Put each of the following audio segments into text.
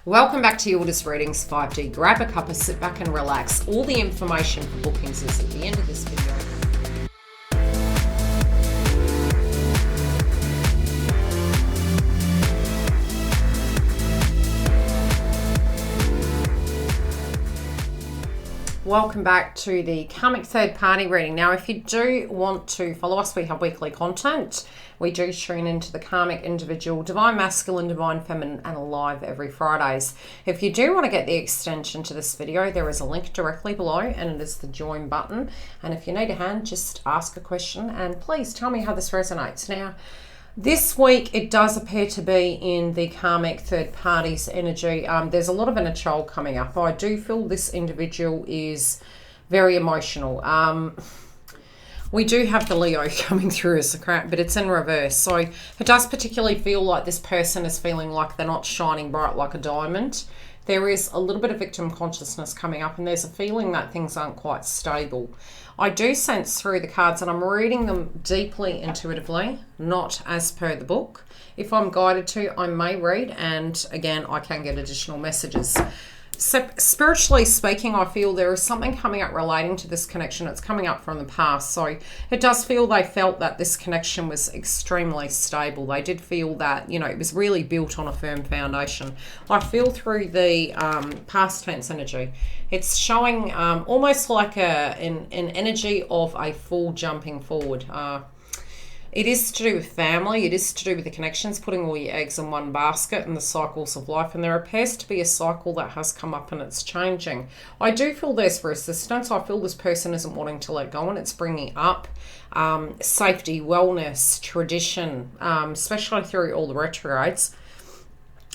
Welcome back to Yildiz Readings 5D. Grab a cuppa, sit back and relax. All the information for bookings is at the end of this video. Welcome back to the Karmic third party reading. Now, if you do want to follow us, we have weekly content. We do tune into the Karmic individual, divine masculine, divine feminine, and live every Fridays. If you do want to get the extension to this video, there is a link directly below, and it is the join button. And if you need a hand, just ask a question and please tell me how this resonates. Now, this week, it does appear to be in the Karmic third party's energy. There's a lot of inner child coming up. I do feel this individual is very emotional. We do have the Leo coming through as a crap, but it's in reverse. So it does particularly feel like this person is feeling like they're not shining bright like a diamond. There is a little bit of victim consciousness coming up, and there's a feeling that things aren't quite stable. I do sense through the cards, and I'm reading them deeply intuitively, not as per the book. If I'm guided to, I may read, and again, I can get additional messages. So spiritually speaking, I feel there is something coming up relating to this connection. It's coming up from the past. So it does feel they felt that this connection was extremely stable. They did feel that, you know, it was really built on a firm foundation. I feel through the past tense energy. It's showing almost like an energy of a full jumping forward. It is to do with family. It is to do with the connections, putting all your eggs in one basket and the cycles of life. And there appears to be a cycle that has come up and it's changing. I do feel there's resistance. I feel this person isn't wanting to let go, and it's bringing up safety, wellness, tradition, especially through all the retrogrades.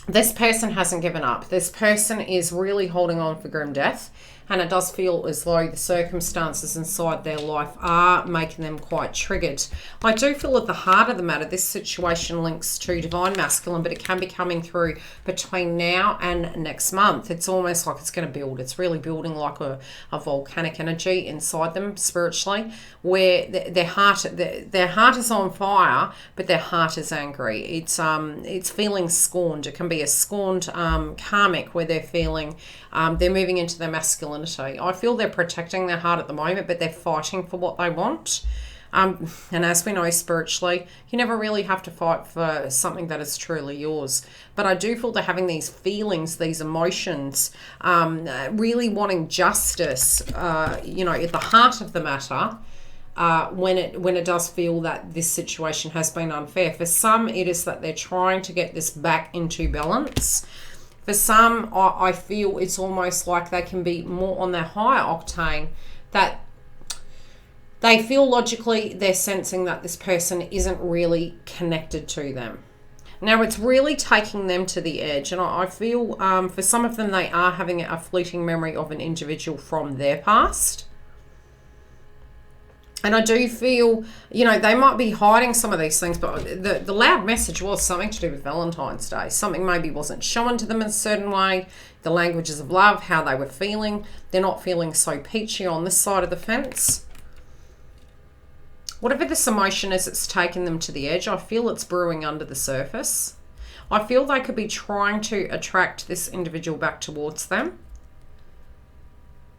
This person hasn't given up. This person is really holding on for grim death. And it does feel as though the circumstances inside their life are making them quite triggered. I do feel at the heart of the matter, this situation links to divine masculine, but it can be coming through between now and next month. It's almost like it's going to build. It's really building like a volcanic energy inside them spiritually, where their heart is on fire, but their heart is angry. It's feeling scorned. It can be a scorned karmic, where they're feeling they're moving into their masculinity. I feel they're protecting their heart at the moment, but they're fighting for what they want. And as we know spiritually, you never really have to fight for something that is truly yours. But I do feel they're having these feelings, these emotions, really wanting justice, you know, at the heart of the matter. When it does feel that this situation has been unfair. For some, it is that they're trying to get this back into balance. For some, I feel it's almost like they can be more on their higher octane, that they feel logically they're sensing that this person isn't really connected to them. Now, it's really taking them to the edge, and I feel for some of them, they are having a fleeting memory of an individual from their past. And I do feel, you know, they might be hiding some of these things, but the loud message was something to do with Valentine's Day. Something maybe wasn't shown to them in a certain way. The languages of love, how they were feeling. They're not feeling so peachy on this side of the fence. Whatever this emotion is, it's taken them to the edge. I feel it's brewing under the surface. I feel they could be trying to attract this individual back towards them.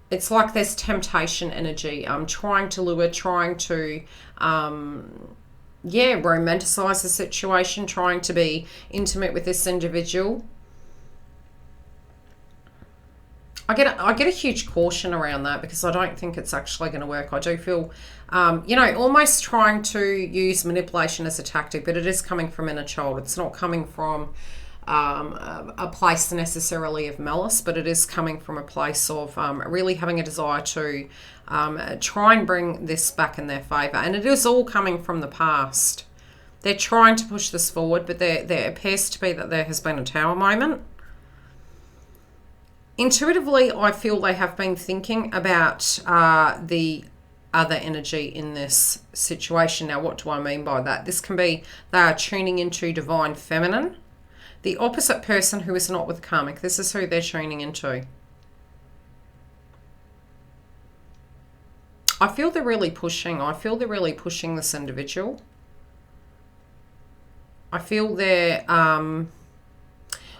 It's like there's temptation energy, trying to lure, trying to, romanticize the situation, trying to be intimate with this individual. I get a huge caution around that, because I don't think it's actually going to work. I do feel, almost trying to use manipulation as a tactic, but it is coming from inner child. It's not coming from a place necessarily of malice, but it is coming from a place of really having a desire to try and bring this back in their favor. And it is all coming from the past. They're trying to push this forward, but there appears to be that there has been a tower moment. Intuitively, I feel they have been thinking about the other energy in this situation. Now, what do I mean by that? This can be they are tuning into divine feminine. The opposite person who is not with karmic, this is who they're tuning into. I feel they're really pushing. I feel they're really pushing this individual. I feel they're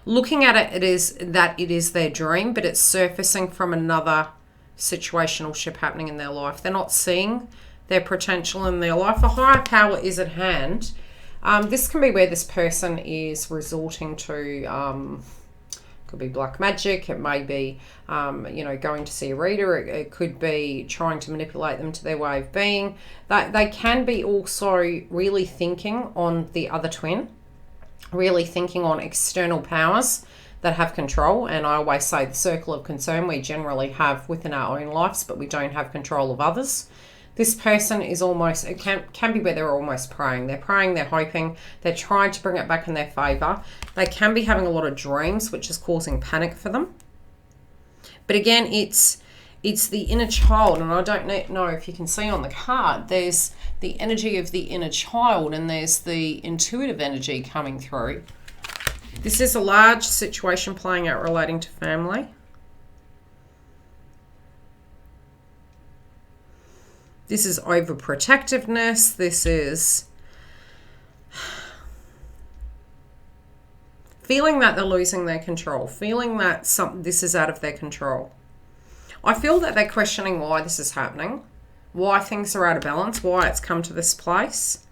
looking at it, it is their dream, but it's surfacing from another situational ship happening in their life. They're not seeing their potential in their life. A higher power is at hand. This can be where this person is resorting to, could be black magic. It may be, going to see a reader. It could be trying to manipulate them to their way of being. They can be also really thinking on the other twin, really thinking on external powers that have control. And I always say the circle of concern we generally have within our own lives, but we don't have control of others. This person is almost, it can be where they're almost praying. They're praying, they're hoping, they're trying to bring it back in their favor. They can be having a lot of dreams, which is causing panic for them. But again, it's the inner child, and I don't know if you can see on the card, there's the energy of the inner child and there's the intuitive energy coming through. This is a large situation playing out relating to family. This is overprotectiveness. This is feeling that they're losing their control, feeling that this is out of their control. I feel that they're questioning why this is happening, why things are out of balance, why it's come to this place.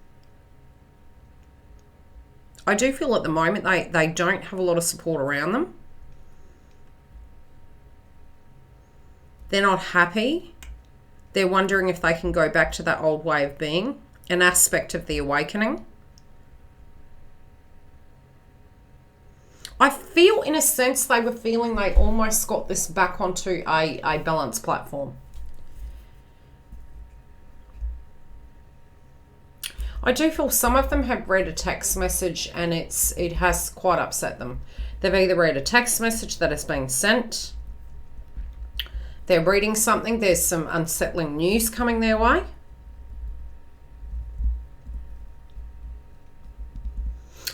I do feel at the moment they don't have a lot of support around them. They're not happy. They're wondering if they can go back to that old way of being, an aspect of the awakening. I feel, in a sense, they were feeling they almost got this back onto a balanced platform. I do feel some of them have read a text message and it has quite upset them. They've either read a text message that has been sent, they're reading something, there's some unsettling news coming their way.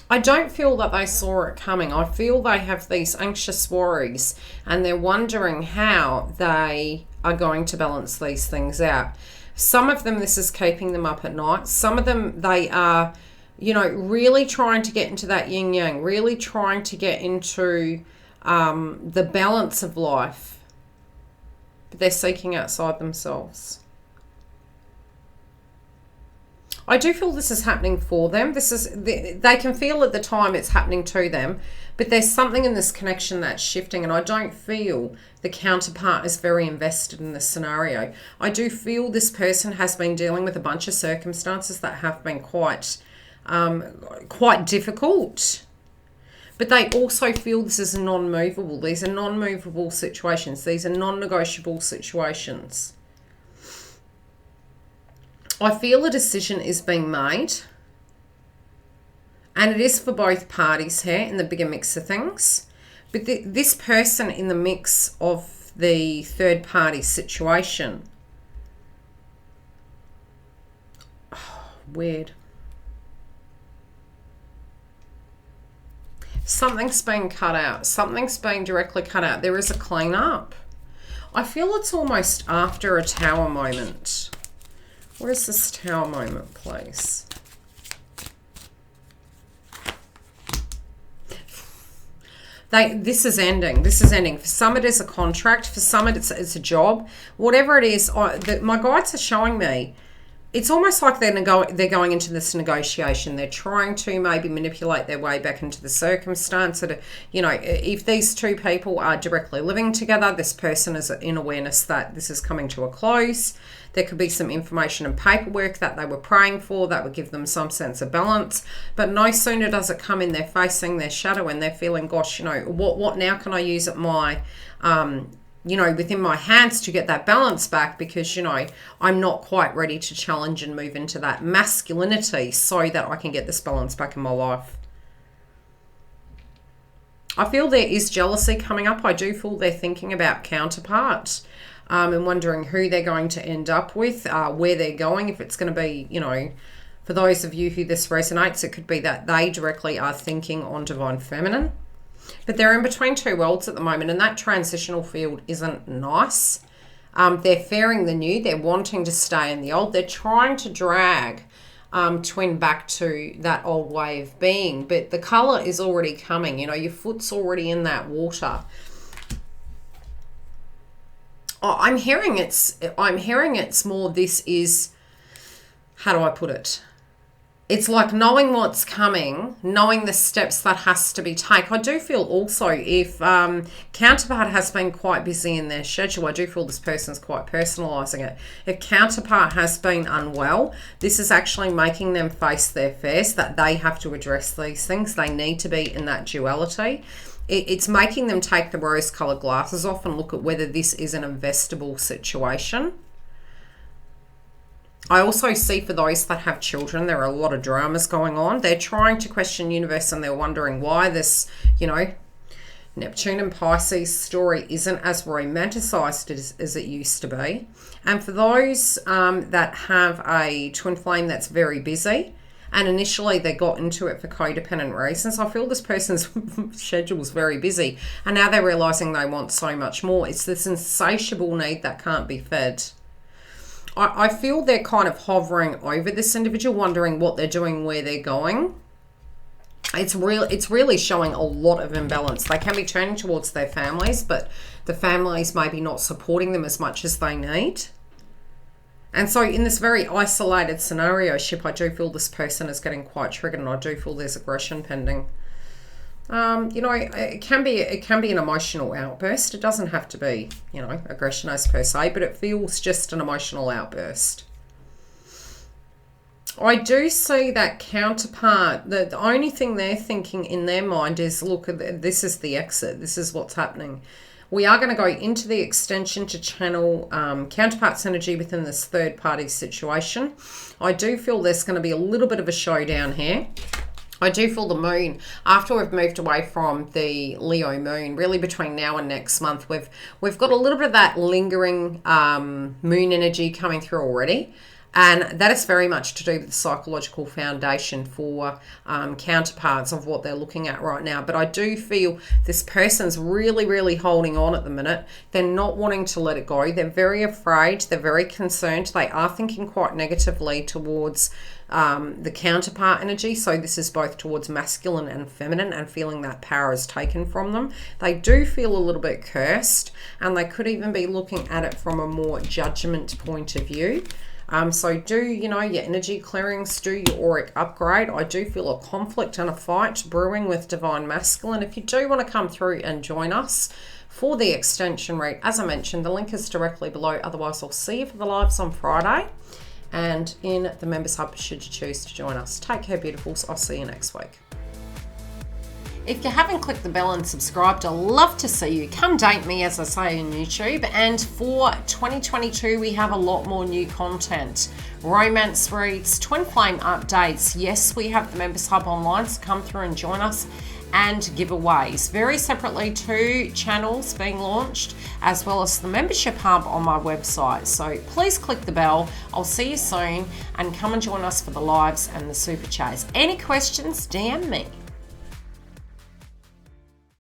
I don't feel that they saw it coming. I feel they have these anxious worries and they're wondering how they are going to balance these things out. Some of them, this is keeping them up at night. Some of them, they are, really trying to get into that yin yang, really trying to get into the balance of life. But they're seeking outside themselves. I do feel this is happening for them. They can feel at the time it's happening to them, but there's something in this connection that's shifting, and I don't feel the counterpart is very invested in this scenario. I do feel this person has been dealing with a bunch of circumstances that have been quite difficult. But they also feel this is non-movable. These are non-movable situations. These are non-negotiable situations. I feel a decision is being made. And it is for both parties here in the bigger mix of things. But this person in the mix of the third party situation. Oh, weird. Something's being cut out. Something's being directly cut out. There is a clean up. I feel it's almost after a tower moment. What is this tower moment, please? This is ending. This is ending. For some it is a contract. For some it's a job. Whatever it is, my guides are showing me, it's almost like they're going into this negotiation. They're trying to maybe manipulate their way back into the circumstance. That, if these two people are directly living together, this person is in awareness that this is coming to a close. There could be some information and paperwork that they were praying for that would give them some sense of balance. But no sooner does it come in, they're facing their shadow and they're feeling, gosh, what now can I use at my within my hands to get that balance back, because, I'm not quite ready to challenge and move into that masculinity so that I can get this balance back in my life. I feel there is jealousy coming up. I do feel they're thinking about counterparts and wondering who they're going to end up with, where they're going. If it's going to be, for those of you who this resonates, it could be that they directly are thinking on Divine Feminine. But they're in between two worlds at the moment, and that transitional field isn't nice. They're fearing the new. They're wanting to stay in the old. They're trying to drag twin back to that old way of being. But the color is already coming. You know, your foot's already in that water. Oh, I'm hearing it's more, this is, how do I put it? It's like knowing what's coming, knowing the steps that has to be taken. I do feel also if counterpart has been quite busy in their schedule, I do feel this person's quite personalising it. If counterpart has been unwell, this is actually making them face their fears, that they have to address these things. They need to be in that duality. It's making them take the rose-coloured glasses off and look at whether this is an investable situation. I also see for those that have children, there are a lot of dramas going on. They're trying to question universe and they're wondering why this, you know, Neptune and Pisces story isn't as romanticized as it used to be. And for those that have a twin flame that's very busy, and initially they got into it for codependent reasons, I feel this person's schedule is very busy. And now they're realizing they want so much more. It's this insatiable need that can't be fed. I feel they're kind of hovering over this individual, wondering what they're doing, where they're going. It's really showing a lot of imbalance. They can be turning towards their families, but the families maybe not supporting them as much as they need. And so in this very isolated scenario ship, I do feel this person is getting quite triggered, and I do feel there's aggression pending. You know, it can be an emotional outburst. It doesn't have to be, you know, aggression as per se, but it feels just an emotional outburst. I do see that counterpart, the only thing they're thinking in their mind is, look, this is the exit. This is what's happening. We are going to go into the extension to channel counterpart's energy within this third party situation. I do feel there's going to be a little bit of a showdown here. I do feel the moon, after we've moved away from the Leo moon, really between now and next month, we've got a little bit of that lingering moon energy coming through already. And that is very much to do with the psychological foundation for counterparts of what they're looking at right now. But I do feel this person's really, really holding on at the minute. They're not wanting to let it go. They're very afraid. They're very concerned. They are thinking quite negatively towards the counterpart energy. So this is both towards masculine and feminine, and feeling that power is taken from them. They do feel a little bit cursed, and they could even be looking at it from a more judgment point of view. So do, you know, your energy clearings, do your auric upgrade. I do feel a conflict and a fight brewing with Divine Masculine. If you do want to come through and join us for the extension read, as I mentioned, the link is directly below. Otherwise, I'll see you for the lives on Friday and in the Members Hub should you choose to join us. Take care, beautifuls. I'll see you next week. If you haven't clicked the bell and subscribed, I'd love to see you. Come date me, as I say, on YouTube. And for 2022, we have a lot more new content. Romance reads, twin flame updates. Yes, we have the Members Hub online, so come through and join us. And giveaways. Very separately, 2 channels being launched, as well as the Membership Hub on my website. So please click the bell. I'll see you soon, and come and join us for the lives and the super chats. Any questions, DM me.